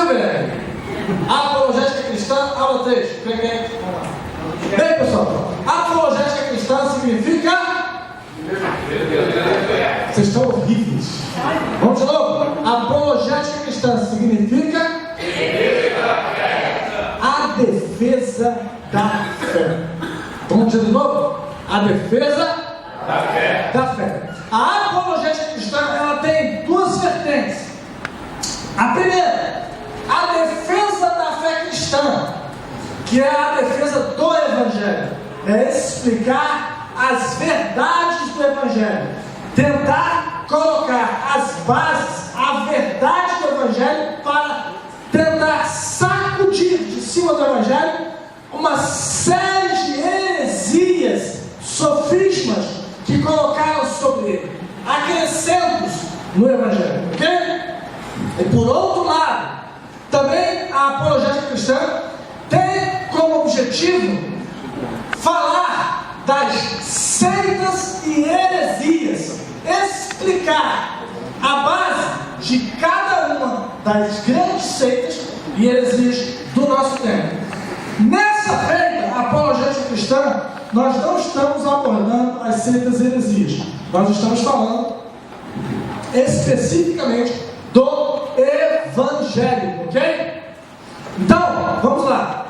bem. Apologética cristã, aula 3. Vamos lá. Bem, pessoal, apologética cristã significa... Vocês estão horríveis. Vamos de novo. Apologética cristã significa... a defesa da fé. Vamos dizer de novo? A defesa da fé. A apologética cristã, ela tem duas vertentes. A primeira, a defesa da fé cristã, que é a defesa do Evangelho. É explicar as verdades do Evangelho. Tentar colocar as bases, a verdade do Evangelho, para tentar sacudir de cima do Evangelho uma série de heresias, sofismas que colocaram sobre ele, acrescentos no Evangelho, ok? E por outro lado, também a apologética cristã tem como objetivo falar das seitas e heresias, explicar a base de cada uma das grandes seitas e heresias do nosso tempo. Nessa feita apologética cristã, nós não estamos abordando as seitas e heresias, nós estamos falando especificamente do Evangelho, ok? Então, vamos lá.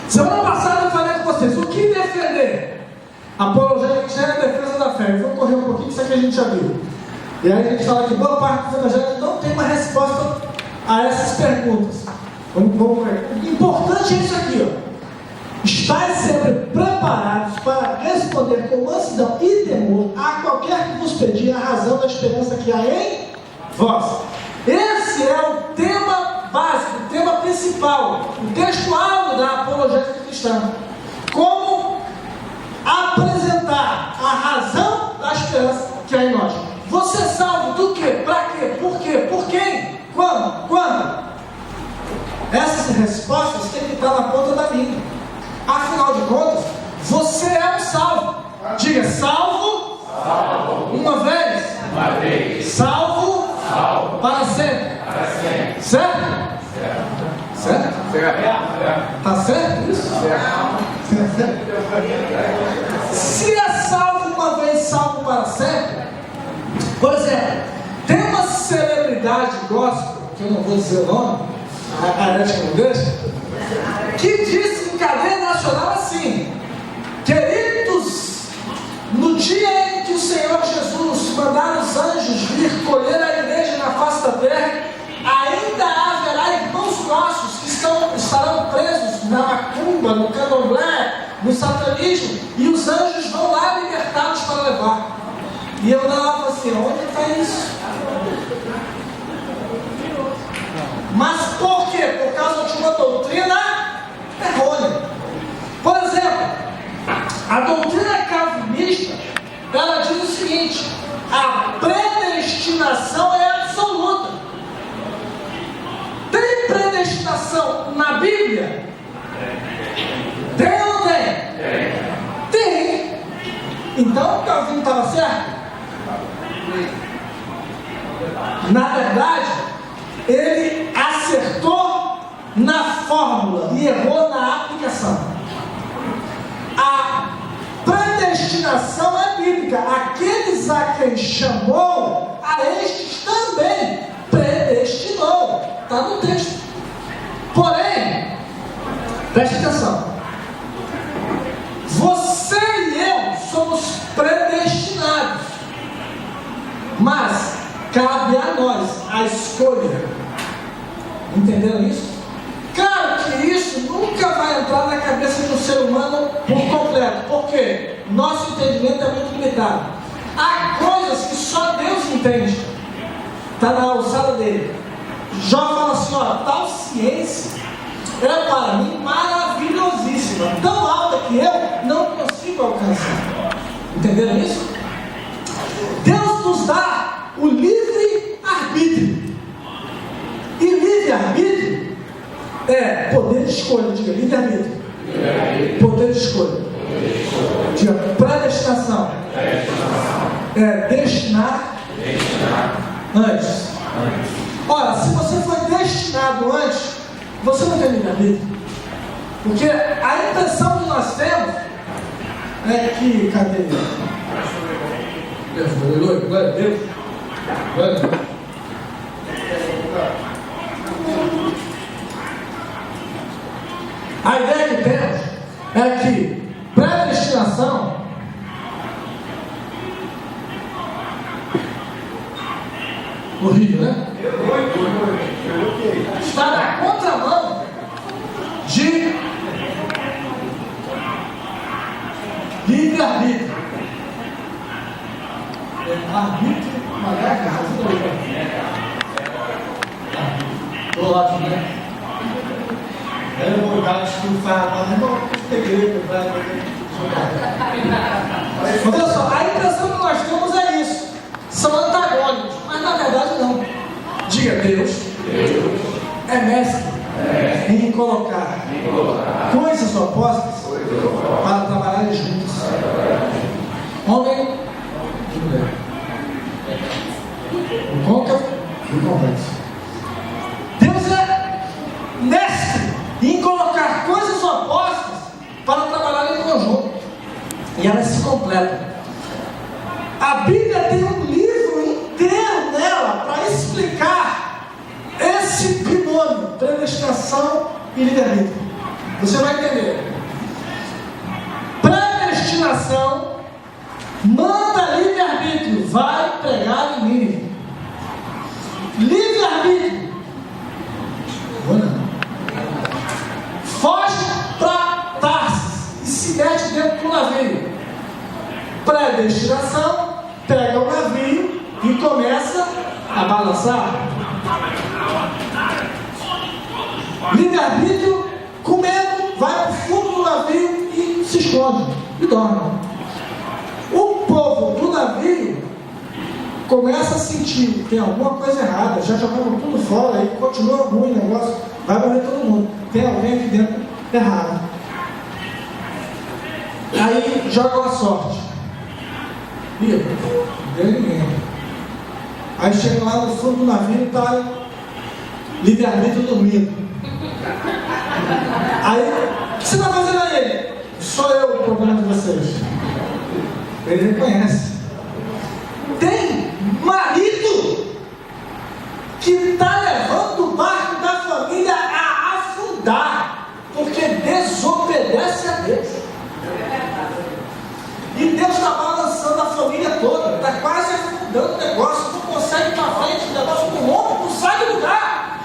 Semana passada eu falei com vocês o que defender. Apologética cristã é a defesa da fé. Vamos correr um pouquinho, isso aqui a gente já viu. E aí a gente fala que boa parte dos evangélicos não tem uma resposta a essas perguntas. Vamos ver. O importante é isso aqui, ó. Estais sempre preparados para responder com mansidão e temor a qualquer que vos pedir a razão da esperança que há em vós. Esse é o tema básico, o tema principal, o texto-alvo da apologética cristã. Como apresentar a razão da esperança que há em nós. Você é salvo do quê? Para quê? Por quê? Por quem? Quando? Quando? Essas respostas têm que estar na ponta da língua. Afinal de contas, você é um salvo. Diga, salvo, uma vez. Salvo, para sempre. Certo? Certo? Está certo isso? Certo. Se é salvo uma vez, salvo para sempre. Por exemplo, tem uma celebridade gospel, que eu não vou dizer o nome, a Arete não deixa, que disse em cadeia nacional assim: queridos, no dia em que o Senhor Jesus mandar os anjos vir colher a igreja na face da terra, ainda haverá irmãos nossos que estarão presos na macumba, no candomblé, no satanismo, e os anjos vão lá libertá-los para levar. E eu dava assim, onde está isso? Mas por quê? Por causa de uma doutrina errônea. Por exemplo, a doutrina calvinista, ela diz o seguinte: a predestinação é absoluta. Tem predestinação na Bíblia? Tem ou não tem? Tem. Então o Calvino estava certo? Na verdade, ele acertou na fórmula e errou na aplicação. A predestinação é bíblica. Aqueles a quem chamou, a estes também predestinou. Está no texto. Porém, preste atenção. Você e eu somos predestinados. Mas cabe a nós a escolha. Entenderam isso? Claro que isso nunca vai entrar na cabeça do ser humano por completo. Por quê? Nosso entendimento é muito limitado. Há coisas que só Deus entende. Está na alçada dele. Jó fala assim, ó, tal ciência é para mim maravilhosíssima, tão alta que eu não consigo alcançar. Entenderam isso? Deus nos dá o livre-arbítrio. E livre-arbítrio é poder de escolha. Diga, livre-arbítrio. Poder de escolha. Diga, predestinação. É destinar antes. Ora, se você foi destinado Você não tem livre-arbítrio. Porque a impressão que nós temos é que, cadê ele? Aleluia, glória a Deus. Glória a Deus. A ideia que temos é que predestinação horrível, né? Está na contramão de livre-arbítrio. Arbítrio, malaca, do lado, né? Era um lugar de estufar, mas não peguei para olha só, a impressão que nós temos é isso. São antagônicos, mas na verdade não. Diga, Deus é mestre em colocar coisas opostas para trabalharem juntos. Homem e mulher. O côncavo e o convexo. Deus é mestre em colocar coisas opostas para trabalhar em conjunto. E elas se completam. A Bíblia tem um livro inteiro nela para explicar esse binômio, predestinação e livre-arbítrio. Você vai entender. Predestinação manda livre-arbítrio, vai pregar em mim. Livre-arbítrio, foge para Tarsis e se mete dentro do navio. Predestinação, pega o navio e começa a balançar. Livre-arbítrio, com medo, vai para o fundo do navio e se esconde e dorme. O povo do navio começa a sentir que tem alguma coisa errada, já jogaram tudo fora, aí continua ruim o negócio, vai morrer todo mundo. Tem alguém aqui dentro errado. Aí jogam a sorte. E não deu ninguém. Aí chega lá no fundo do navio e está livre-arbítrio dormindo. Aí, o que você está fazendo aí? Sou eu o problema de vocês. Ele reconhece. Tem marido que está levando o barco da família a afundar, porque desobedece a Deus. E Deus está balançando a família toda, está quase afundando o negócio, não consegue ir para frente, o negócio não rompe, não sai do lugar.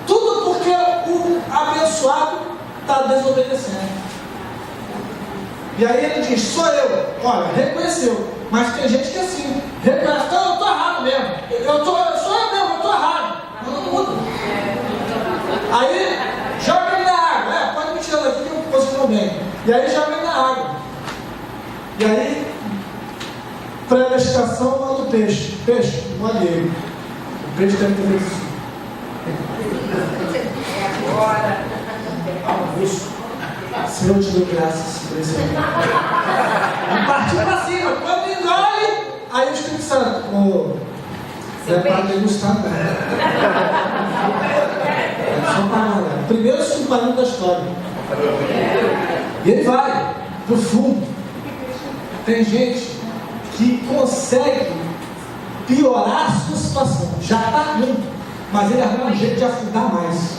Tudo porque o abençoado está desobedecendo. E aí ele diz, sou eu. Olha, reconheceu. Mas tem gente que é assim, reconhece, então eu estou errado mesmo. Sou eu mesmo, eu estou errado. Mas não muda. Aí, joga ele na água. Pode me tirar daqui que eu posiciono bem. E aí joga ele na água. E aí, predestinação manda o peixe. Peixe, olha ele. O peixe deve ter feito isso. Senhor, te dou graças por esse momento. E partiu para cima. Quando engole, aí o Espírito Santo. Não é para degustar nada. É só para primeiro submarino da história. E ele vai para o fundo. Tem gente que consegue piorar a sua situação. Já está ruim, mas ele arruma um jeito de afundar mais,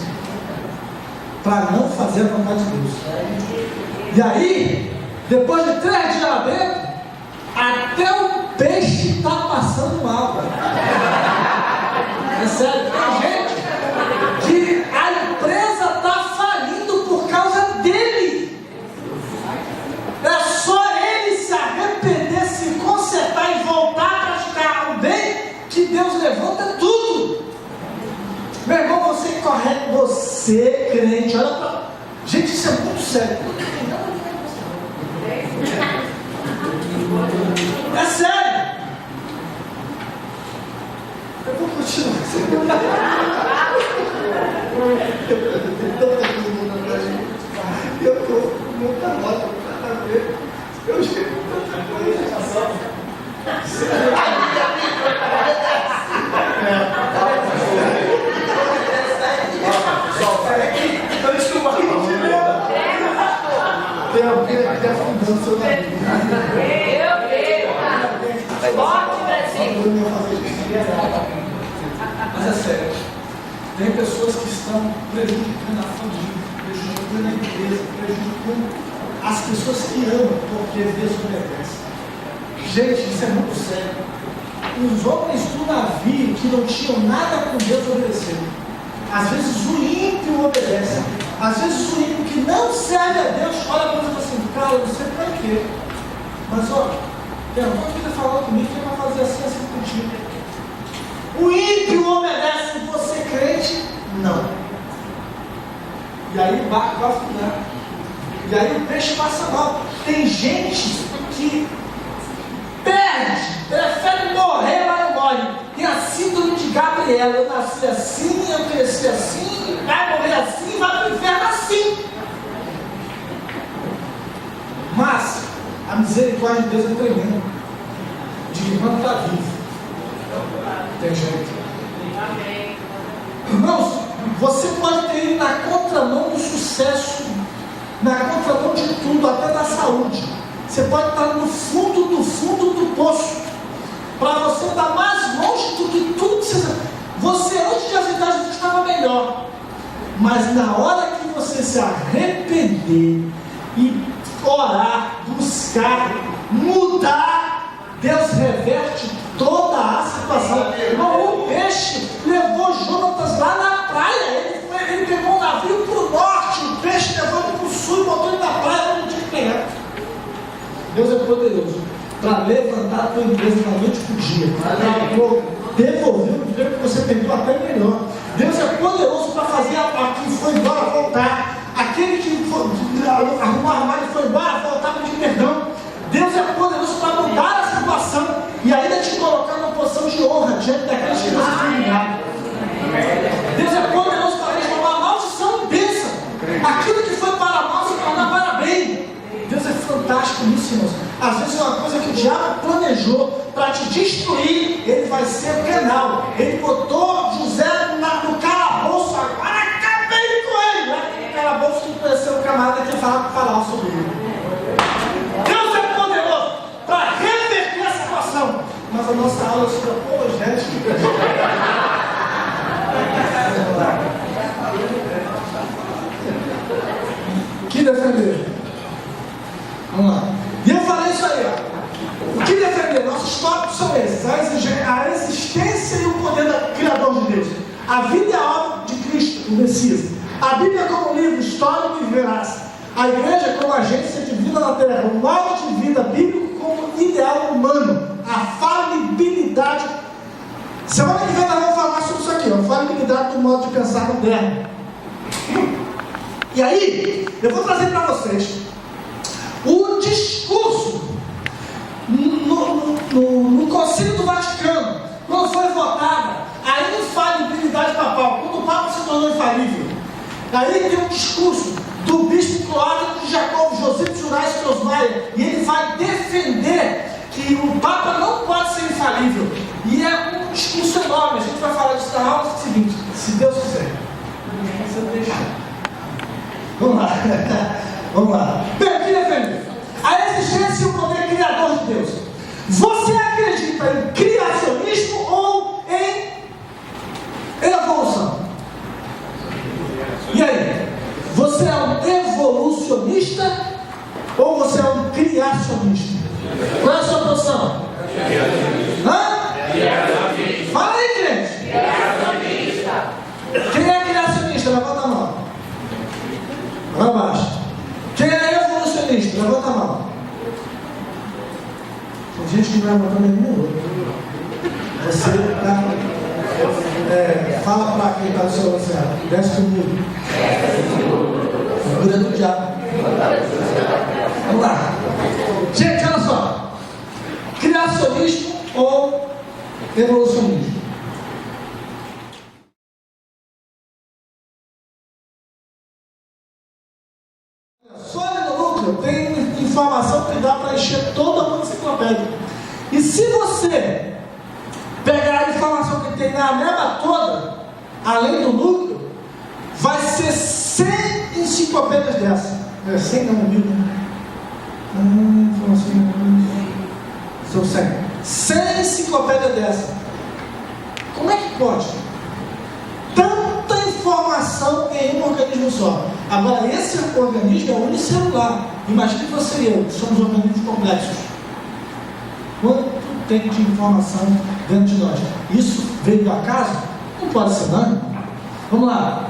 para não fazer a vontade de Deus. E aí, depois de 3 dias lá dentro, até o peixe está passando mal. É sério, tem gente que a empresa está falindo por causa dele. É só ele se arrepender, se consertar e voltar a praticar o bem, que Deus levanta tudo. Meu irmão, você correto, você crente, olha para. Gente, isso é muito sério. É sério. Eu vou continuar. Eu estou muita nota para ver. Eu chego com tanta coisa. Só aqui. Mas é sério, tem pessoas que estão prejudicando a família, prejudicando a igreja, prejudicando as pessoas que amam porque desobedecem. Gente, isso é muito sério. Os homens do navio que não tinham nada com Deus obedeceram. Às vezes o ímpio obedece. Às vezes o ímpio que não serve a Deus olha para você e fala assim, cara, eu não sei para quê. Mas ó, tem alguma coisa falando comigo que vai fazer assim contigo. O ímpio obedece, você crente, não. E aí o barco vai afundar. E aí o peixe passa mal. Tem gente que prefere morrer, mas não morre. Tem a síndrome de Gabriela. Eu nasci assim, eu cresci assim, vai morrer assim, vai para o inferno assim. Mas a misericórdia de Deus é tremenda. De que irmão está vivo. Tem jeito. Irmãos, você pode ter ido na contramão do sucesso, na contramão de tudo, até da saúde. Você pode estar no fundo do poço, para você estar mais longe do que tudo que você antes de aceitar Jesus estava melhor. Mas na hora que você se arrepender e orar, buscar, mudar, Deus reverte toda a situação. O peixe levou Jonatas lá na praia. Ele pegou o navio para o norte, o peixe levou ele para o sul e botou ele na praia onde tinha que pegar. Deus é poderoso para levantar a tua empresa da noite para o dia, para devolver o dinheiro que você perdeu até melhor. Deus é poderoso para fazer a quem foi embora voltar, aquele que arrumou armário e foi embora voltar para pedir perdão. Deus é poderoso para mudar a situação e ainda te colocar numa posição de honra diante daqueles que você foi ligado. Deus é poderoso para transformar a maldição em bênção. Aquilo que foi para mal se tornar para bem. Deus é fantástico nisso, irmãos. Às vezes é uma coisa que o diabo planejou para te destruir, ele vai ser o canal. Ele botou José no calabouço, agora acabei com ele. Lá no calabouço que conheceu o camarada que falava sobre ele. Deus é poderoso para reverter a situação. Mas a nossa aula é sobre apologética. Que defender? Vamos lá. E eu falei isso aí, ó. O que defender? Nossos tópicos são esses: a existência e o poder do Criador de Deus, a vida e a obra de Cristo, o Messias, a Bíblia como livro histórico e veraz, a igreja como agência de vida na terra, o modo de vida bíblico como ideal humano, a falibilidade. Semana que vem nós vamos falar sobre isso aqui, ó, a falibilidade do modo de pensar moderno. E aí, eu vou trazer para vocês o discurso no Concílio do Vaticano, quando foi votada a infalibilidade papal, quando o Papa se tornou infalível. Aí tem um discurso do bispo croata de Jacob Josip Juraj Krosmayer, e ele vai defender que o Papa não pode ser infalível. E é um discurso enorme. A gente vai falar disso na aula seguinte, se Deus quiser. Você deixa. Vamos lá. Vamos lá. Bem, aqui defende a existência e o poder criador de Deus. Você acredita em criacionismo ou em evolução? E aí? Você é um evolucionista ou você é um criacionista? Qual é a sua posição? Hã? Fala aí, gente. Quem é criacionista? Levanta a mão. Lá baixo. Quem é evolucionista? Levanta a mão. Tem gente que não vai levantando nenhum. Você fala para quem está do seu lado, desce comigo. Figura do diabo. Vamos lá. Gente, olha só. Criacionismo ou evolucionismo? Só ali no núcleo tem informação que dá para encher toda a enciclopédia. E se você pegar a informação que tem na ameba toda, além do núcleo, vai ser 100 enciclopédias dessa. 100 não, 1000. Informação. São 100. 100 enciclopédias dessa. que pode? Tanta informação em um organismo só. Agora, esse organismo é unicelular. Imagine você e eu, somos organismos complexos. Quanto tem de informação dentro de nós? Isso veio do acaso? Não pode ser, não. Vamos lá.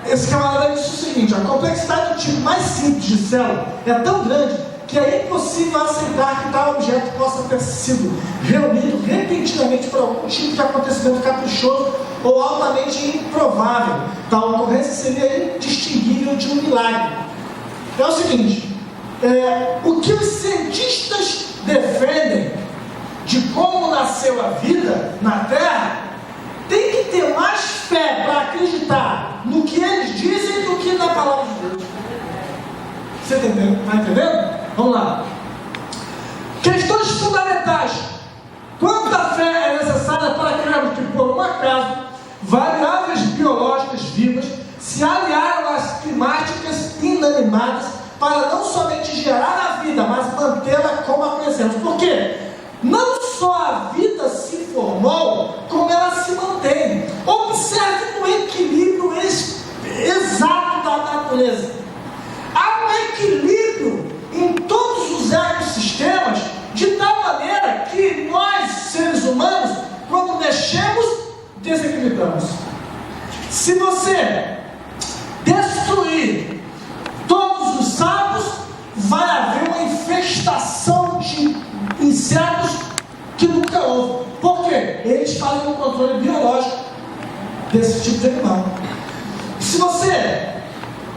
Esse camarada disse o seguinte: a complexidade do tipo mais simples de célula é tão grande que é impossível aceitar que tal objeto possa ter sido reunido repentinamente por algum tipo de acontecimento caprichoso ou altamente improvável. Tal ocorrência seria indistinguível de um milagre. É o seguinte, o que os cientistas defendem de como nasceu a vida na Terra, tem que ter mais fé para acreditar no que eles dizem do que na palavra de Deus. Você está entendendo? Vamos lá. Questões fundamentais. Quanta fé é necessária para crermos que, por um acaso, variáveis biológicas vivas se aliaram às climáticas inanimadas para não somente gerar a vida, mas mantê-la como a conhecemos? Por quê? Não só a vida se formou, como ela se mantém. Observe o equilíbrio exato da natureza. Há um equilíbrio em todos os ecossistemas, de tal maneira que nós, seres humanos, quando mexemos, desequilibramos. Se você destruir todos os sapos, vai haver uma infestação de insetos que nunca houve. Por quê? Eles fazem um controle biológico desse tipo de animal. Se você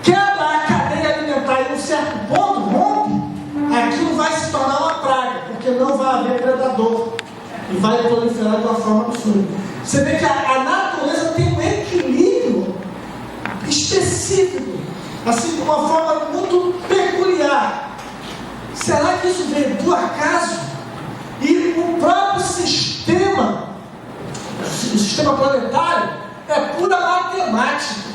quebra a cadeia alimentar em um certo ponto, rompe, aquilo vai se tornar uma praga, porque não vai haver predador e vai proliferar de uma forma absurda. Você vê que a natureza tem um equilíbrio específico, assim, de uma forma muito peculiar. Será que isso veio do acaso? E o próprio sistema, o sistema planetário, é pura matemática.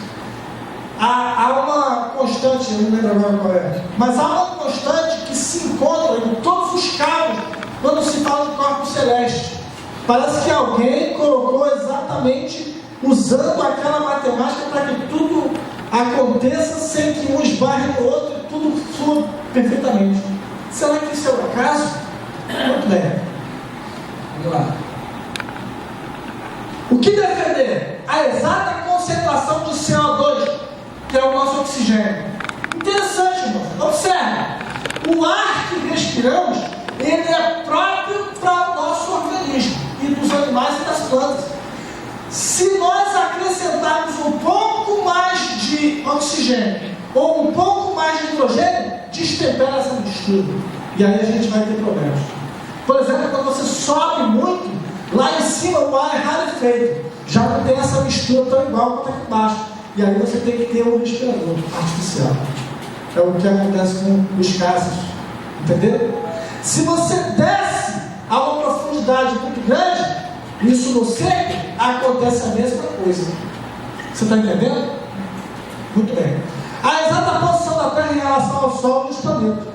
Há uma constante, eu não lembro agora qual é, mas há uma constante que se encontra em todos os campos quando se fala de corpo celeste. Parece que alguém colocou exatamente usando aquela matemática para que tudo aconteça sem que um esbarre no outro e tudo flua perfeitamente. Será que isso é o acaso? Muito bem. Vamos lá. O que defender? A exata concentração de CO2, que é o nosso oxigênio. Interessante, irmão. Observe. O ar que respiramos, ele é próprio para o nosso organismo e dos animais e das plantas. Se nós acrescentarmos um pouco mais de oxigênio ou um pouco mais de hidrogênio, destempera essa mistura. E aí a gente vai ter problemas. Por exemplo, quando você sobe muito, lá em cima o ar é rarefeito. Já não tem essa mistura tão igual quanto aqui embaixo. E aí você tem que ter um respirador artificial. É o que acontece com os casos. Entendeu? Se você desce a uma profundidade muito grande, isso no seco, acontece a mesma coisa. Você está entendendo? Muito bem. A exata posição da Terra em relação ao Sol e os planetas.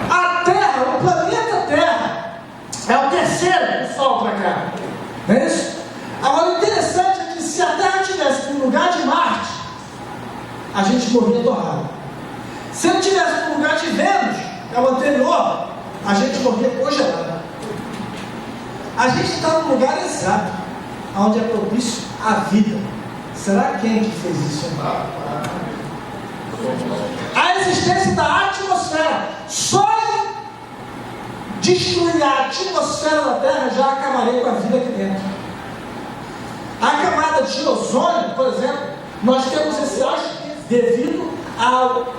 A Terra, o planeta Terra, é o terceiro do Sol para cá. Não é isso? Agora, o interessante é que se a Terra estivesse no lugar de Marte, a gente morria torrado. Se ele estivesse no lugar de Vênus, é o anterior, a gente morria congelado. A gente está no lugar exato, onde é propício à vida. Será quem que fez isso? A existência da atmosfera. Só em destruir a atmosfera da Terra já acabaria com a vida aqui dentro. A camada de ozônio, por exemplo, nós temos esse auge devido ao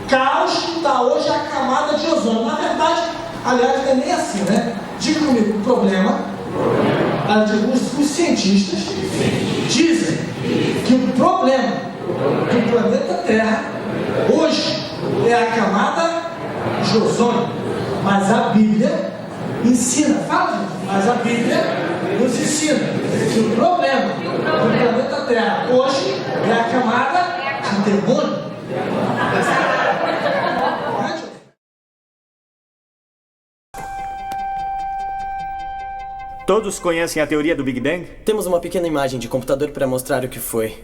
caos que está hoje a camada de ozônio. Na verdade, aliás, não é nem assim, né? Diga comigo, o problema, os cientistas dizem que o problema do planeta Terra hoje é a camada de ozônio, mas a Bíblia ensina, fala, gente, mas a Bíblia nos ensina que o problema do planeta Terra hoje é a camada de demônio. Todos conhecem a teoria do Big Bang? Temos uma pequena imagem de computador para mostrar o que foi.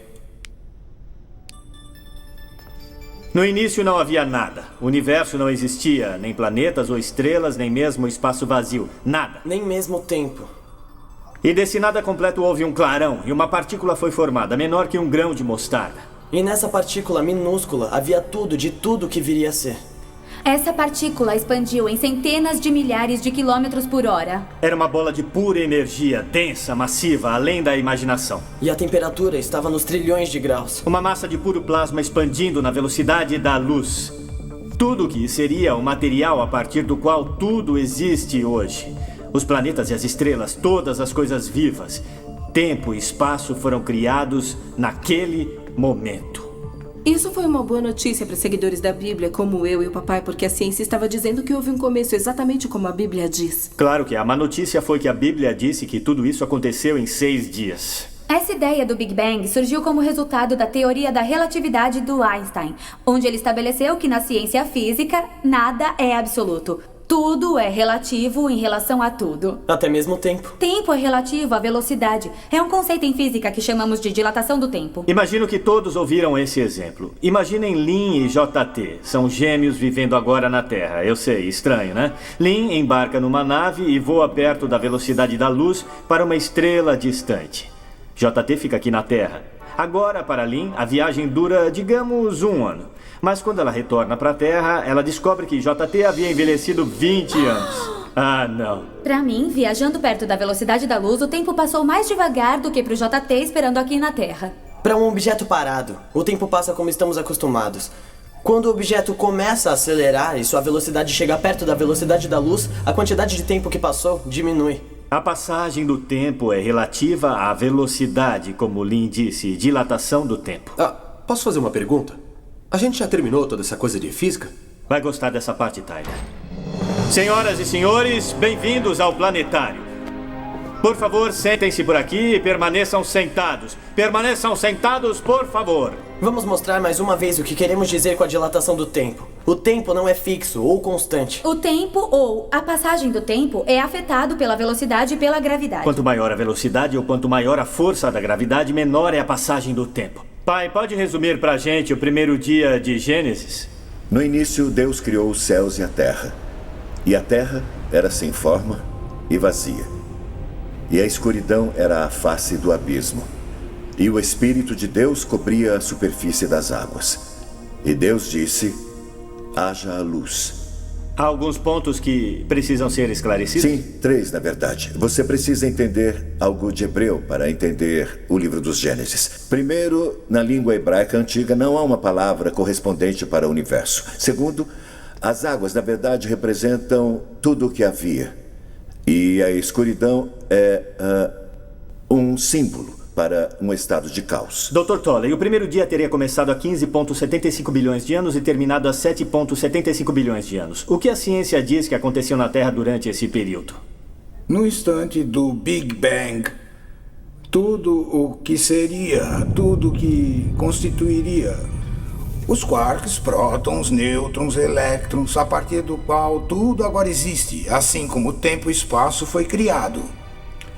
No início não havia nada. O universo não existia, nem planetas ou estrelas, nem mesmo espaço vazio. Nada. Nem mesmo tempo. E desse nada completo houve um clarão e uma partícula foi formada, menor que um grão de mostarda. E nessa partícula minúscula havia tudo de tudo que viria a ser. Essa partícula expandiu em centenas de milhares de quilômetros por hora. Era uma bola de pura energia, densa, massiva, além da imaginação. E a temperatura estava nos trilhões de graus. Uma massa de puro plasma expandindo na velocidade da luz. Tudo que seria o material a partir do qual tudo existe hoje. Os planetas e as estrelas, todas as coisas vivas. Tempo e espaço foram criados naquele momento. Isso foi uma boa notícia para os seguidores da Bíblia, como eu e o papai, porque a ciência estava dizendo que houve um começo exatamente como a Bíblia diz. Claro que a má notícia foi que a Bíblia disse que tudo isso aconteceu em 6 dias. Essa ideia do Big Bang surgiu como resultado da teoria da relatividade do Einstein, onde ele estabeleceu que na ciência física nada é absoluto. Tudo é relativo em relação a tudo. Até mesmo o tempo. Tempo é relativo à velocidade. É um conceito em física que chamamos de dilatação do tempo. Imagino que todos ouviram esse exemplo. Imaginem Lin e JT. São gêmeos vivendo agora na Terra. Eu sei, estranho, né? Lin embarca numa nave e voa perto da velocidade da luz para uma estrela distante. JT fica aqui na Terra. Agora, para Lin, a viagem dura, digamos, 1 ano. Mas quando ela retorna para a Terra, ela descobre que JT havia envelhecido 20 anos. Ah, não. Para mim, viajando perto da velocidade da luz, o tempo passou mais devagar do que para o JT esperando aqui na Terra. Para um objeto parado, o tempo passa como estamos acostumados. Quando o objeto começa a acelerar e sua velocidade chega perto da velocidade da luz, a quantidade de tempo que passou diminui. A passagem do tempo é relativa à velocidade, como Lin disse, dilatação do tempo. Posso fazer uma pergunta? A gente já terminou toda essa coisa de física? Vai gostar dessa parte, Tyler. Senhoras e senhores, bem-vindos ao planetário. Por favor, sentem-se por aqui e permaneçam sentados. Permaneçam sentados, por favor. Vamos mostrar mais uma vez o que queremos dizer com a dilatação do tempo. O tempo não é fixo ou constante. O tempo ou a passagem do tempo é afetado pela velocidade e pela gravidade. Quanto maior a velocidade ou quanto maior a força da gravidade, menor é a passagem do tempo. Pai, pode resumir pra gente o primeiro dia de Gênesis? No início, Deus criou os céus e a terra. E a terra era sem forma e vazia. E a escuridão era a face do abismo. E o Espírito de Deus cobria a superfície das águas. E Deus disse: haja a luz. Há alguns pontos que precisam ser esclarecidos? Sim, 3, na verdade. Você precisa entender algo de hebreu para entender o livro dos Gênesis. Primeiro, na língua hebraica antiga não há uma palavra correspondente para o universo. Segundo, as águas, na verdade, representam tudo o que havia. E a escuridão é um símbolo para um estado de caos. Dr. Tolley, o primeiro dia teria começado há 15,75 bilhões de anos e terminado há 7,75 bilhões de anos. O que a ciência diz que aconteceu na Terra durante esse período? No instante do Big Bang, tudo o que seria, tudo que constituiria os quarks, prótons, nêutrons, elétrons, a partir do qual tudo agora existe, assim como o tempo e o espaço foi criado.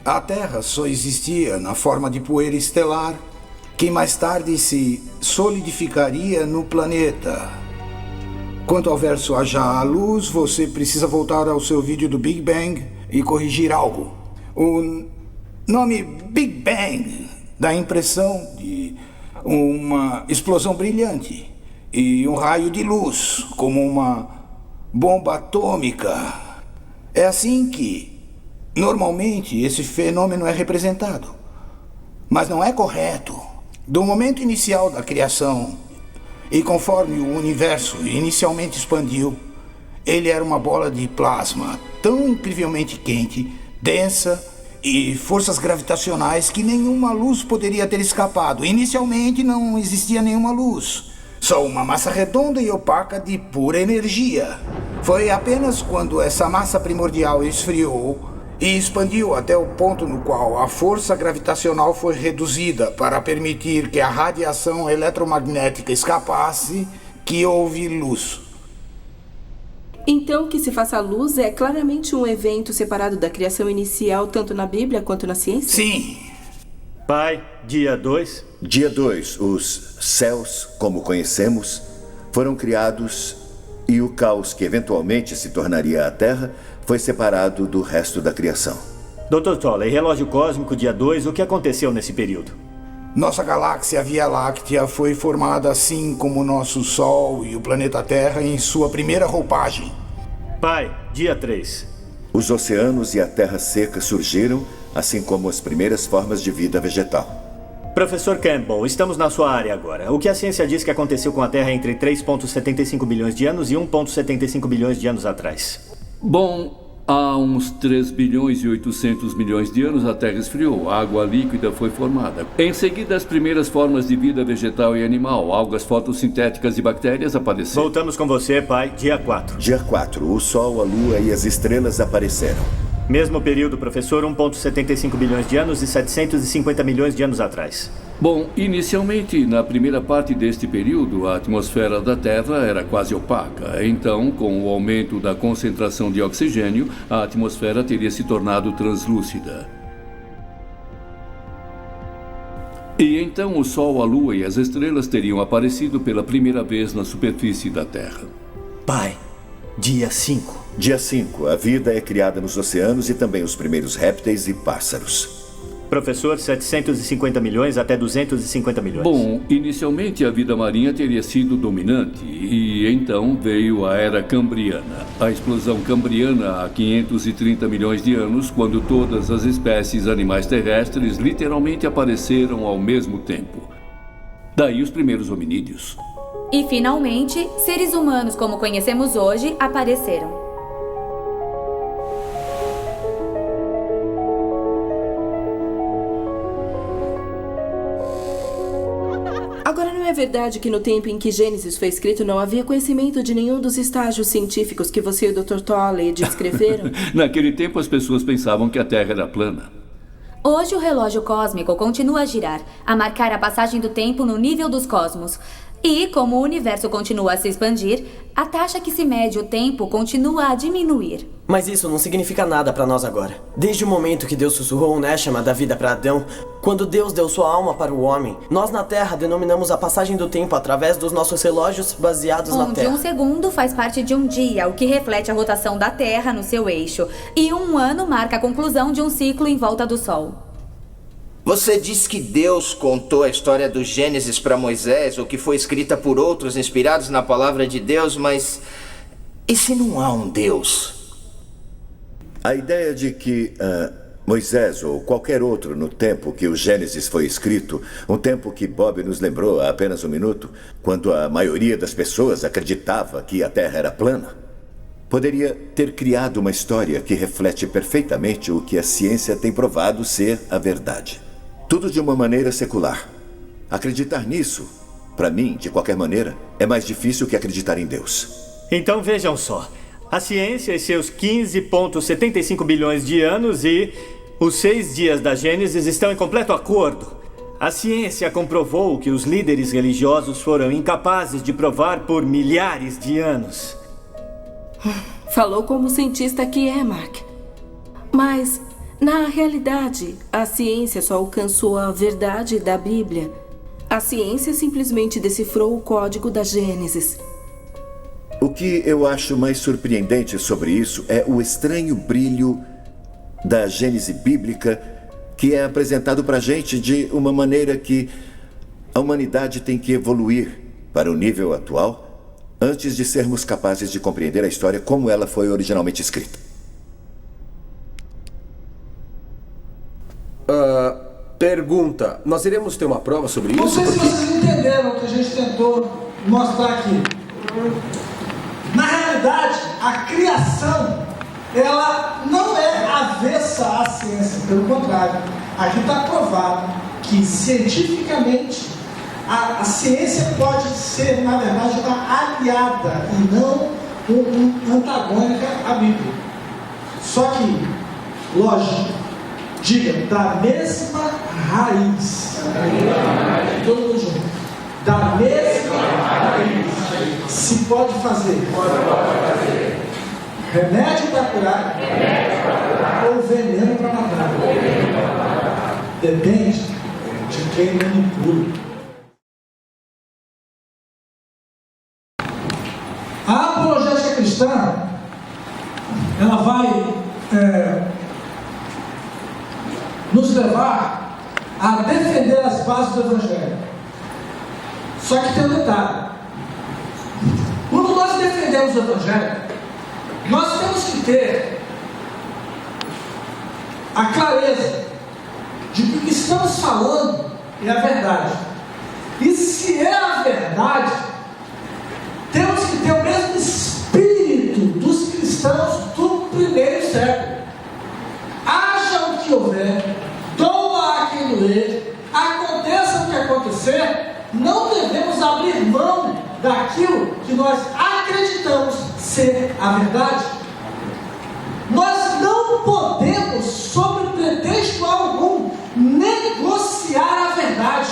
A Terra só existia na forma de poeira estelar, que mais tarde se solidificaria no planeta. Quanto ao verso haja a luz, você precisa voltar ao seu vídeo do Big Bang e corrigir algo. O nome Big Bang dá a impressão de uma explosão brilhante e um raio de luz, como uma bomba atômica. É assim que normalmente, esse fenômeno é representado, mas não é correto. Do momento inicial da criação, e conforme o universo inicialmente expandiu, ele era uma bola de plasma tão incrivelmente quente, densa e forças gravitacionais que nenhuma luz poderia ter escapado. Inicialmente não existia nenhuma luz, só uma massa redonda e opaca de pura energia. Foi apenas quando essa massa primordial esfriou e expandiu até o ponto no qual a força gravitacional foi reduzida para permitir que a radiação eletromagnética escapasse, que houve luz. Então, que se faça a luz é claramente um evento separado da criação inicial, tanto na Bíblia quanto na ciência? Sim. Pai, dia 2. Dia 2, os céus, como conhecemos, foram criados e o caos que eventualmente se tornaria a Terra foi separado do resto da criação. Dr. Tolley, relógio cósmico, dia 2, o que aconteceu nesse período? Nossa galáxia Via Láctea foi formada assim como nosso Sol e o planeta Terra em sua primeira roupagem. Pai, dia 3. Os oceanos e a terra seca surgiram, assim como as primeiras formas de vida vegetal. Professor Campbell, estamos na sua área agora. O que a ciência diz que aconteceu com a Terra entre 3,75 bilhões de anos e 1,75 bilhões de anos atrás? Bom, há uns 3 bilhões e 800 milhões de anos a Terra esfriou, a água líquida foi formada. Em seguida, as primeiras formas de vida vegetal e animal, algas fotossintéticas e bactérias apareceram. Voltamos com você, pai, dia 4. Dia 4, o Sol, a Lua e as estrelas apareceram. Mesmo período, professor, 1,75 bilhões de anos e 750 milhões de anos atrás. Bom, inicialmente, na primeira parte deste período, a atmosfera da Terra era quase opaca. Então, com o aumento da concentração de oxigênio, a atmosfera teria se tornado translúcida. E então o Sol, a Lua e as estrelas teriam aparecido pela primeira vez na superfície da Terra. Pai, dia 5. Dia 5, a vida é criada nos oceanos e também os primeiros répteis e pássaros. Professor, 750 milhões até 250 milhões. Bom, inicialmente a vida marinha teria sido dominante e então veio a Era Cambriana. A explosão cambriana há 530 milhões de anos, quando todas as espécies animais terrestres literalmente apareceram ao mesmo tempo. Daí os primeiros hominídeos. E, finalmente, seres humanos como conhecemos hoje apareceram. Agora, não é verdade que no tempo em que Gênesis foi escrito não havia conhecimento de nenhum dos estágios científicos que você e o Dr. Tolley descreveram? Naquele tempo as pessoas pensavam que a Terra era plana. Hoje o relógio cósmico continua a girar, a marcar a passagem do tempo no nível dos cosmos. E, como o universo continua a se expandir, a taxa que se mede o tempo continua a diminuir. Mas isso não significa nada pra nós agora. Desde o momento que Deus sussurrou o Neshama da vida para Adão, quando Deus deu sua alma para o homem, nós na Terra denominamos a passagem do tempo através dos nossos relógios baseados na Terra. Onde um segundo faz parte de um dia, o que reflete a rotação da Terra no seu eixo. E um ano marca a conclusão de um ciclo em volta do Sol. Você diz que Deus contou a história do Gênesis para Moisés, ou que foi escrita por outros inspirados na palavra de Deus, mas e se não há um Deus? A ideia de que Moisés ou qualquer outro no tempo que o Gênesis foi escrito, um tempo que Bob nos lembrou há apenas um minuto, quando a maioria das pessoas acreditava que a Terra era plana, poderia ter criado uma história que reflete perfeitamente o que a ciência tem provado ser a verdade. Tudo de uma maneira secular. Acreditar nisso, para mim, de qualquer maneira, é mais difícil que acreditar em Deus. Então vejam só. A ciência e seus 15,75 bilhões de anos e os 6 dias da Gênesis estão em completo acordo. A ciência comprovou que os líderes religiosos foram incapazes de provar por milhares de anos. Falou como cientista que é, Mark. Mas, na realidade, a ciência só alcançou a verdade da Bíblia. A ciência simplesmente decifrou o código da Gênesis. O que eu acho mais surpreendente sobre isso é o estranho brilho da Gênese bíblica que é apresentado pra gente de uma maneira que a humanidade tem que evoluir para o nível atual antes de sermos capazes de compreender a história como ela foi originalmente escrita. Pergunta. Nós iremos ter uma prova sobre isso? Não sei se vocês entenderam o que a gente tentou mostrar aqui. Na realidade, a criação, ela não é avessa à ciência. Pelo contrário, aqui está provado que cientificamente a ciência pode ser, na verdade, uma aliada e não antagônica à Bíblia. Só que, lógico, diga, da mesma raiz. Todo mundo junto. Da mesma raiz. Se pode fazer. Remédio para curar ou veneno para matar? Depende de quem manipula. A apologética cristã, ela vai nos levar a defender as bases do Evangelho. Só que tem um detalhe. Quando nós defendemos o Evangelho, nós temos que ter a clareza de que o que estamos falando é a verdade. E se é a verdade, temos que ter o mesmo espírito dos cristãos do primeiro século. Haja o que houver, doa a quem doer, aconteça o que acontecer, não devemos abrir mão daquilo que nós acreditamos ser a verdade. Nós não podemos, sob pretexto algum, negociar a verdade.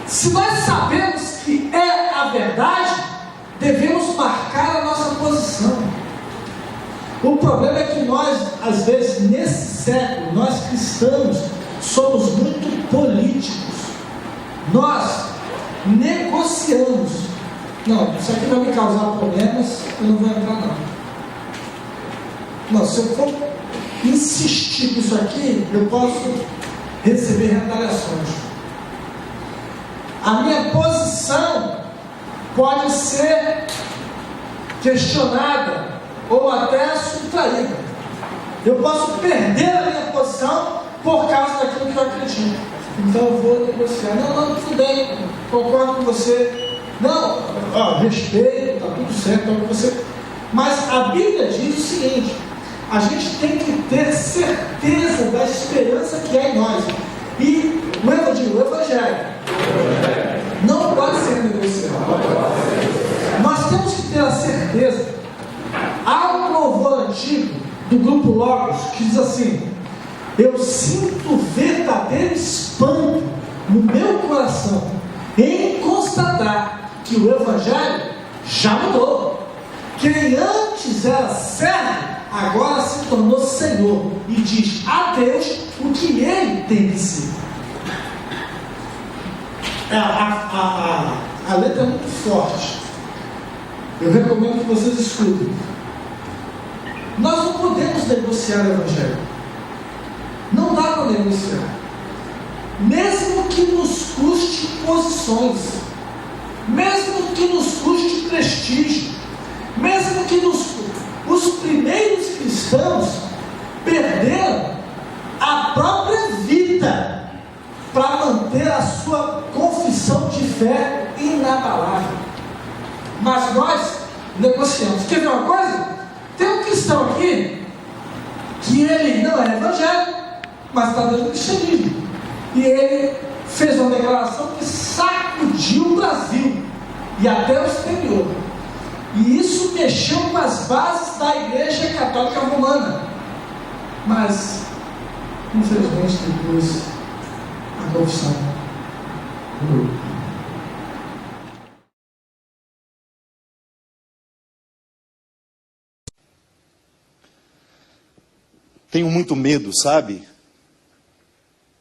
Se nós sabemos que é a verdade, devemos marcar a nossa posição. O problema é que nós, às vezes, nesse século, nós cristãos, somos muito políticos. Nós negociamos. Não, isso aqui vai me causar problemas, eu não vou entrar não. Não, se eu for insistir nisso aqui, eu posso receber retaliações. A minha posição pode ser questionada ou até subtraída. Eu posso perder a minha posição por causa daquilo que eu acredito. Então eu vou negociar. Não, tudo bem, concordo com você. Não, respeito, está tudo certo com você. Mas a Bíblia diz o seguinte: a gente tem que ter certeza da esperança que há em nós. E o Evangelho não pode ser negociado. Nós temos que ter a certeza. Há um louvor antigo do grupo Logos que diz assim: eu sinto verdadeiro espanto no meu coração em constatar que o Evangelho já mudou. Quem antes era servo, agora se tornou Senhor e diz a Deus o que Ele tem que ser. A letra é muito forte. Eu recomendo que vocês escutem. Nós não podemos negociar o Evangelho. Não dá para negociar. Mesmo que nos custe posições, mesmo que nos custe prestígio, mesmo que os primeiros cristãos perderam a própria vida para manter a sua confissão de fé inabalável. Mas nós negociamos. Quer ver uma coisa? Tem um cristão aqui que ele não é evangélico, mas está dentro do cristianismo. E ele fez uma declaração que sacudiu o Brasil e até o exterior. E isso mexeu com as bases da Igreja Católica Romana. Mas, infelizmente, depois a confissão mudou. Tenho muito medo, sabe?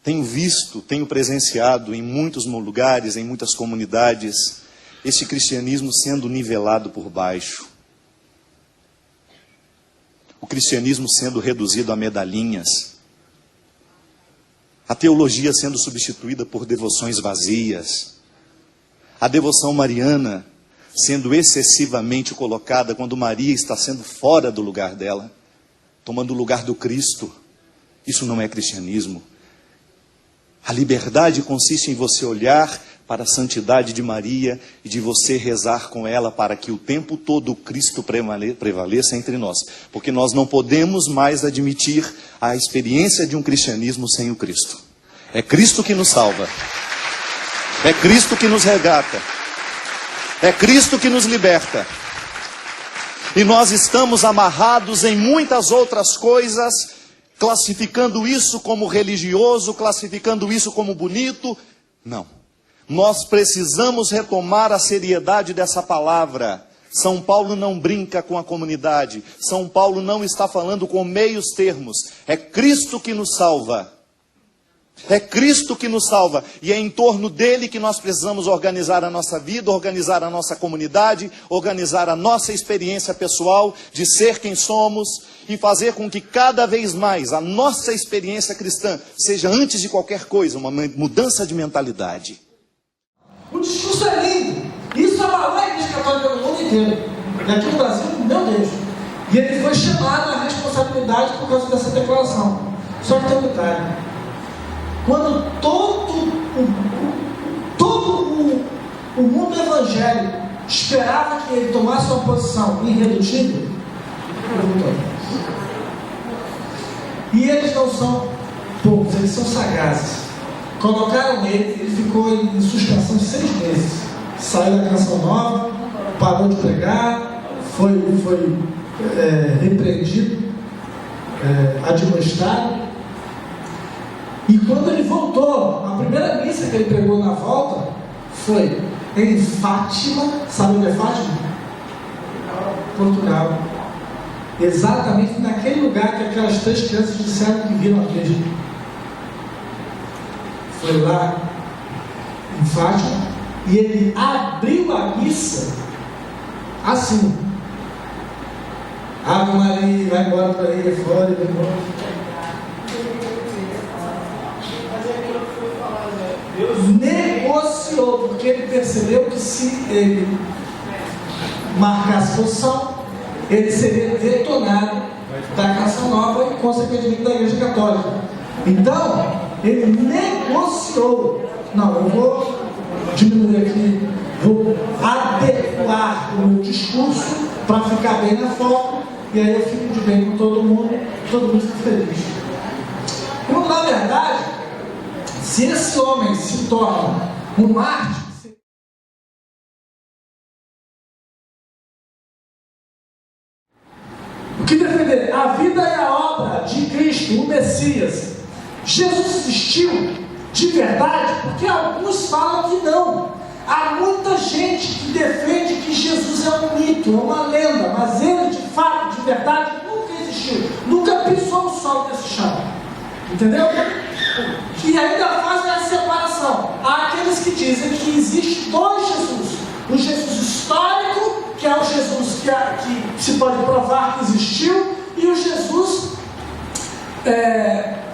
Tenho visto, tenho presenciado em muitos lugares, em muitas comunidades, esse cristianismo sendo nivelado por baixo. O cristianismo sendo reduzido a medalhinhas. A teologia sendo substituída por devoções vazias. A devoção mariana sendo excessivamente colocada quando Maria está sendo fora do lugar dela, tomando o lugar do Cristo. Isso não é cristianismo. A liberdade consiste em você olhar para a santidade de Maria e de você rezar com ela para que o tempo todo o Cristo prevaleça entre nós. Porque nós não podemos mais admitir a experiência de um cristianismo sem o Cristo. É Cristo que nos salva. É Cristo que nos resgata. É Cristo que nos liberta. E nós estamos amarrados em muitas outras coisas, classificando isso como religioso, classificando isso como bonito. Não. Nós precisamos retomar a seriedade dessa palavra. São Paulo não brinca com a comunidade. São Paulo não está falando com meios termos. É Cristo que nos salva. É Cristo que nos salva. E é em torno dele que nós precisamos organizar a nossa vida, organizar a nossa comunidade, organizar a nossa experiência pessoal de ser quem somos e fazer com que cada vez mais a nossa experiência cristã seja, antes de qualquer coisa, uma mudança de mentalidade. O discurso é lindo. Isso abalou a Igreja Católica no mundo inteiro. E aqui no Brasil, meu Deus. E ele foi chamado à responsabilidade por causa dessa declaração. Só que tem um detalhe. Quando todo o mundo evangélico esperava que ele tomasse uma posição irredutível, e eles não são poucos, eles são sagazes. Colocaram ele ficou em suspensão de 6 meses. Saiu da Canção Nova, parou de pregar, foi repreendido, admoestado. E quando ele voltou, a primeira missa que ele pregou na volta foi em Fátima. Sabe onde é Fátima? Portugal. Exatamente naquele lugar que aquelas 3 crianças disseram que viram a Virgem. Foi lá em Fátima e ele abriu a missa assim: Ave Maria, vai embora para aí, fora, vai embora. Deus negociou, porque ele percebeu que se ele marcasse posição, ele seria detonado da Canção Nova e, consequentemente, da Igreja Católica. Então, ele negociou. Não, eu vou diminuir aqui, vou adequar o meu discurso para ficar bem na foto, e aí eu fico de bem com todo mundo fica feliz. Então, na verdade, se esse homem se torna um mártir, o que defender? A vida e a obra de Cristo, o Messias. Jesus existiu de verdade? Porque alguns falam que não. Há muita gente que defende que Jesus é um mito, é uma lenda, mas ele de fato, de verdade, nunca existiu. Nunca pisou o solo desse chão. Entendeu? E ainda fazem a separação. Há aqueles que dizem que existe 2 Jesus. O Jesus histórico, que é o Jesus que se pode provar que existiu, e o Jesus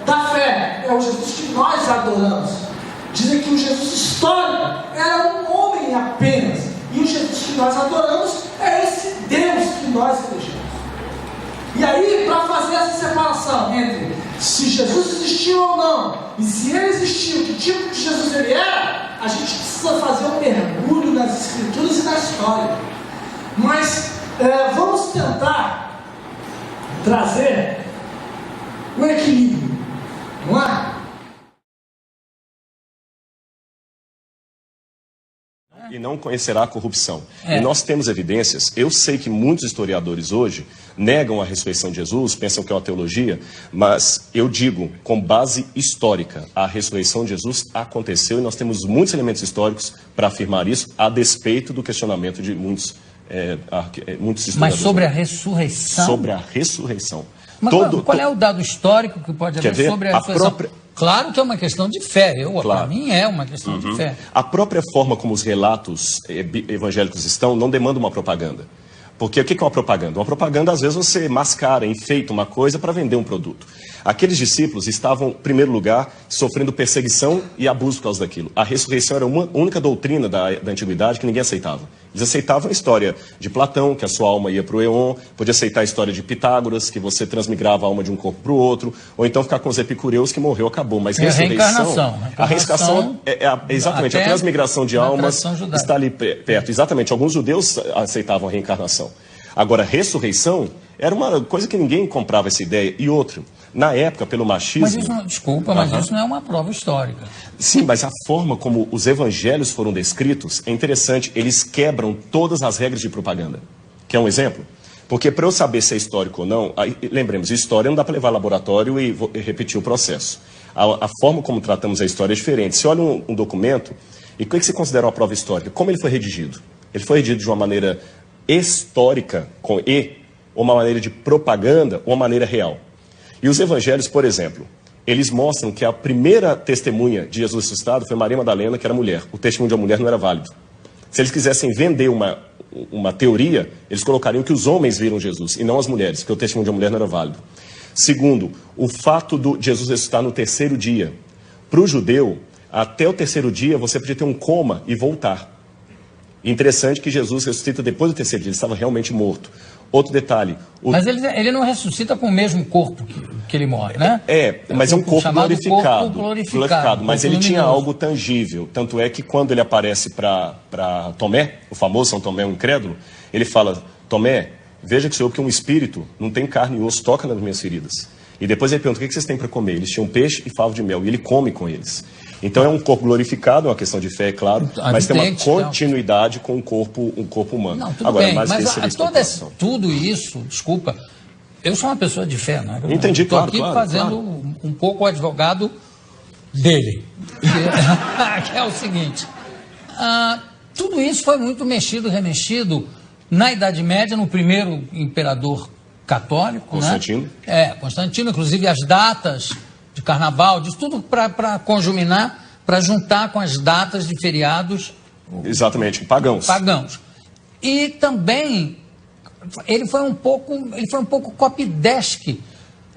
da fé, é o Jesus que nós adoramos. Dizem que o Jesus histórico era um homem apenas, e o Jesus que nós adoramos é esse Deus que nós elegemos. E aí, para fazer essa separação entre se Jesus existiu ou não, e se ele existiu, que tipo de Jesus ele era, a gente precisa fazer um mergulho nas Escrituras e na história. Mas vamos tentar trazer um equilíbrio, não é? E não conhecerá a corrupção. E nós temos evidências. Eu sei que muitos historiadores hoje negam a ressurreição de Jesus, pensam que é uma teologia, mas eu digo, com base histórica, a ressurreição de Jesus aconteceu e nós temos muitos elementos históricos para afirmar isso, a despeito do questionamento de muitos historiadores. Mas sobre a ressurreição? Sobre a ressurreição. Mas qual é o dado histórico que pode haver sobre a ressurreição? Claro que é uma questão de fé. Para mim é uma questão de fé. A própria forma como os relatos evangélicos estão não demanda uma propaganda. Porque o que é uma propaganda? Uma propaganda, às vezes, você mascara, enfeita uma coisa para vender um produto. Aqueles discípulos estavam, em primeiro lugar, sofrendo perseguição e abuso por causa daquilo. A ressurreição era uma única doutrina da antiguidade que ninguém aceitava. Eles aceitavam a história de Platão, que a sua alma ia para o Éon, podia aceitar a história de Pitágoras, que você transmigrava a alma de um corpo para o outro, ou então ficar com os epicureus, que morreu, acabou. Mas ressurreição... A reencarnação exatamente, a transmigração de almas está ali perto. Exatamente, alguns judeus aceitavam a reencarnação. Agora, ressurreição era uma coisa que ninguém comprava essa ideia. E outra, na época, pelo machismo... Mas isso não, desculpa, mas isso não é uma prova histórica. Sim, mas a forma como os evangelhos foram descritos é interessante. Eles quebram todas as regras de propaganda. Quer um exemplo? Porque para eu saber se é histórico ou não, lembremos, história não dá para levar ao laboratório e repetir o processo. A forma como tratamos a história é diferente. Você olha um documento, e o que você considera uma prova histórica? Como ele foi redigido? Ele foi redigido de uma maneira histórica, com E, ou uma maneira de propaganda, ou uma maneira real. E os evangelhos, por exemplo, eles mostram que a primeira testemunha de Jesus ressuscitado foi Maria Madalena, que era mulher. O testemunho de uma mulher não era válido. Se eles quisessem vender uma teoria, eles colocariam que os homens viram Jesus, e não as mulheres, porque o testemunho de uma mulher não era válido. Segundo, o fato de Jesus ressuscitar no terceiro dia. Para o judeu, até o terceiro dia, você podia ter um coma e voltar. Interessante que Jesus ressuscita depois do terceiro dia, ele estava realmente morto. Outro detalhe... Mas ele não ressuscita com o mesmo corpo que ele morre, né? Mas é um corpo glorificado. Glorificado, mas ele tinha algo tangível. Tanto é que quando ele aparece para Tomé, o famoso São Tomé, o incrédulo, ele fala, Tomé, veja que o senhor que um espírito não tem carne e osso, toca nas minhas feridas. E depois ele pergunta, o que vocês têm para comer? Eles tinham peixe e favo de mel, e ele come com eles. Então é um corpo glorificado, é uma questão de fé, é claro, mas tem uma continuidade com um corpo humano. Não, tudo bem, mas tudo isso, desculpa, eu sou uma pessoa de fé, né? Entendi, claro, estou aqui fazendo um pouco o advogado dele, que é o seguinte, tudo isso foi muito mexido, remexido na Idade Média, no primeiro imperador católico, Constantino. né? Constantino, inclusive as datas de carnaval, disso tudo para conjuminar, para juntar com as datas de feriados. Exatamente, pagãos. E também ele foi um pouco copydesk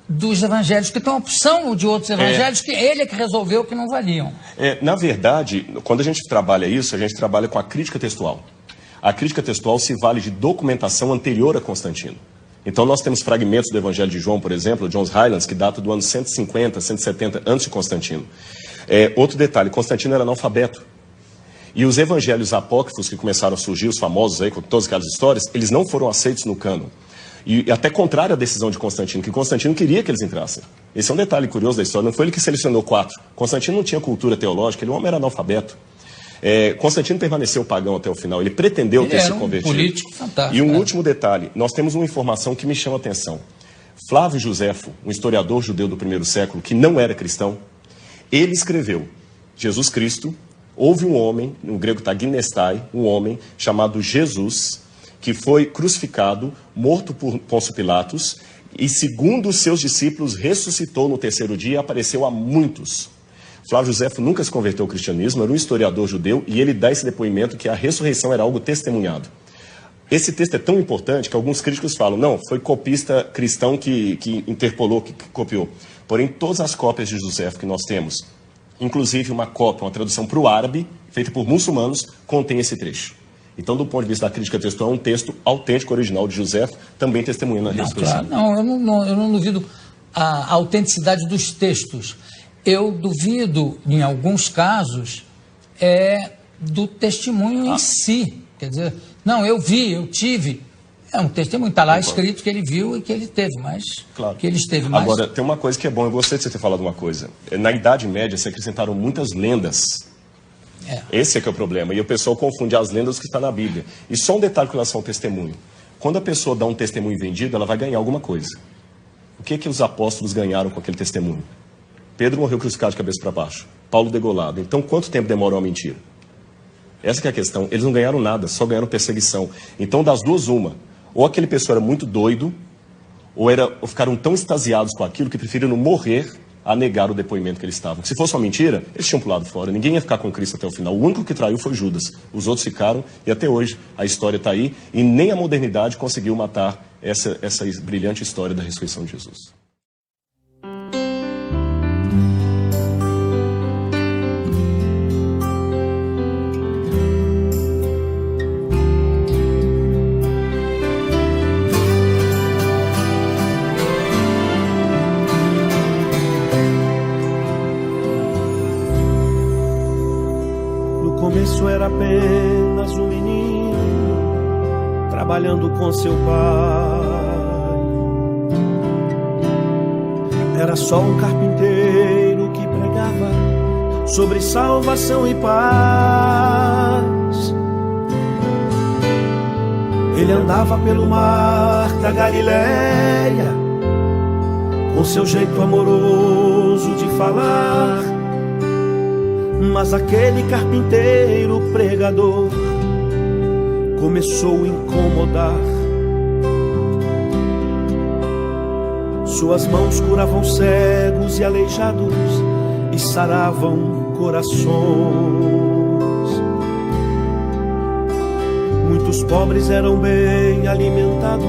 dos evangelhos, que tem uma opção de outros evangelhos que ele é que resolveu que não valiam. Na verdade, quando a gente trabalha isso, a gente trabalha com a crítica textual. A crítica textual se vale de documentação anterior a Constantino. Então nós temos fragmentos do Evangelho de João, por exemplo, John's Highlands, que data do ano 150, 170 antes de Constantino. Outro detalhe, Constantino era analfabeto. E os evangelhos apócrifos que começaram a surgir, os famosos aí, com todas aquelas histórias, eles não foram aceitos no cânon. E até contrário à decisão de Constantino, que Constantino queria que eles entrassem. Esse é um detalhe curioso da história, não foi ele que selecionou 4. Constantino não tinha cultura teológica, ele, o homem era analfabeto. Constantino permaneceu pagão até o final, ele pretendeu ter se convertido. Um político fantástico. E um último detalhe, nós temos uma informação que me chama a atenção. Flávio Josefo, um historiador judeu do primeiro século, que não era cristão, ele escreveu, Jesus Cristo, houve um homem, no grego está ginestai, um homem chamado Jesus, que foi crucificado, morto por Pôncio Pilatos, e segundo os seus discípulos, ressuscitou no terceiro dia e apareceu a muitos. Flávio Josefo nunca se converteu ao cristianismo, era um historiador judeu, e ele dá esse depoimento que a ressurreição era algo testemunhado. Esse texto é tão importante que alguns críticos falam, não, foi copista cristão que interpolou, que copiou. Porém, todas as cópias de Josefo que nós temos, inclusive uma cópia, uma tradução para o árabe, feita por muçulmanos, contém esse trecho. Então, do ponto de vista da crítica textual, é um texto autêntico, original de Josefo, também testemunhando a ressurreição. Claro. Eu não duvido a autenticidade dos textos. Eu duvido, em alguns casos, do testemunho em si. Quer dizer, não, eu vi, eu tive. É um testemunho, está lá escrito que ele viu e que ele teve, mas claro. Que ele esteve mais. Agora, tem uma coisa que é bom, eu gostei de você ter falado uma coisa. Na Idade Média, se acrescentaram muitas lendas. Esse é que é o problema. E o pessoal confunde as lendas com o que está na Bíblia. E só um detalhe com relação ao testemunho. Quando a pessoa dá um testemunho vendido, ela vai ganhar alguma coisa. O que os apóstolos ganharam com aquele testemunho? Pedro morreu crucificado de cabeça para baixo. Paulo degolado. Então, quanto tempo demorou a mentira? Essa que é a questão. Eles não ganharam nada, só ganharam perseguição. Então, das duas, uma. Ou aquele pessoa era muito doido, ou ficaram tão extasiados com aquilo que preferiram morrer a negar o depoimento que eles estavam. Se fosse uma mentira, eles tinham pulado fora. Ninguém ia ficar com Cristo até o final. O único que traiu foi Judas. Os outros ficaram, e até hoje a história está aí, e nem a modernidade conseguiu matar essa brilhante história da ressurreição de Jesus. Era apenas um menino trabalhando com seu pai. Era só um carpinteiro que pregava sobre salvação e paz. Ele andava pelo mar da Galileia com seu jeito amoroso de falar. Mas aquele carpinteiro pregador começou a incomodar. Suas mãos curavam cegos e aleijados e saravam corações. Muitos pobres eram bem alimentados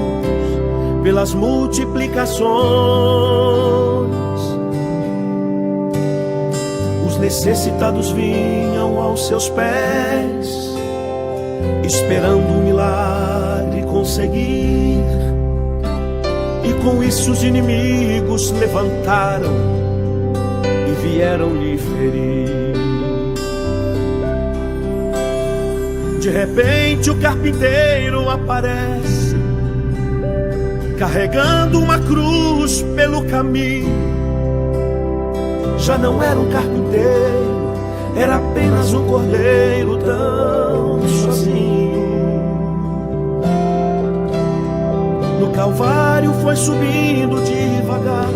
pelas multiplicações. Os necessitados vinham aos seus pés, esperando um milagre conseguir. E com isso os inimigos levantaram e vieram lhe ferir. De repente o carpinteiro aparece, carregando uma cruz pelo caminho. Já não era um carpinteiro, era apenas um cordeiro tão sozinho. No Calvário foi subindo devagar,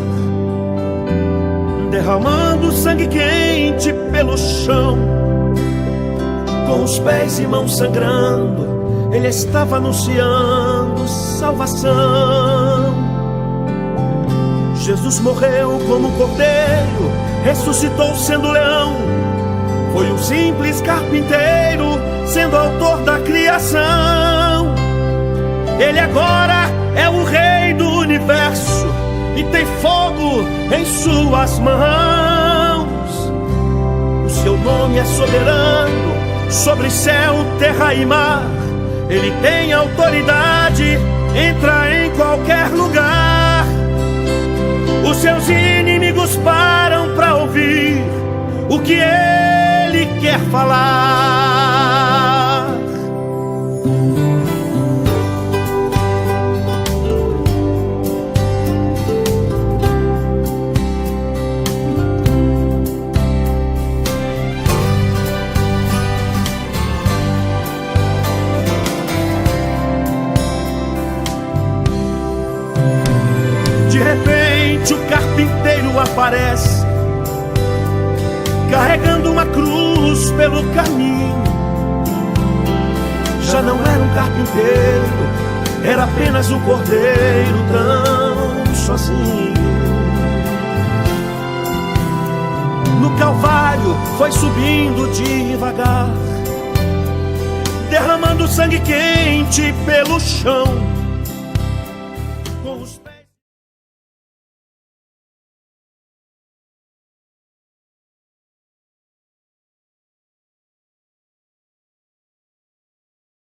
derramando sangue quente pelo chão. Com os pés e mãos sangrando, ele estava anunciando salvação. Jesus morreu como um cordeiro, ressuscitou sendo leão. Foi um simples carpinteiro, sendo autor da criação. Ele agora é o rei do universo e tem fogo em suas mãos. O seu nome é soberano sobre céu, terra e mar. Ele tem autoridade, entra em qualquer lugar. Os seus inimigos param para ouvir o que ele quer falar. De repente o carpinteiro aparece, carregando uma cruz pelo caminho. Já não era um carpinteiro, era apenas um cordeiro tão sozinho. No Calvário foi subindo devagar, derramando sangue quente pelo chão.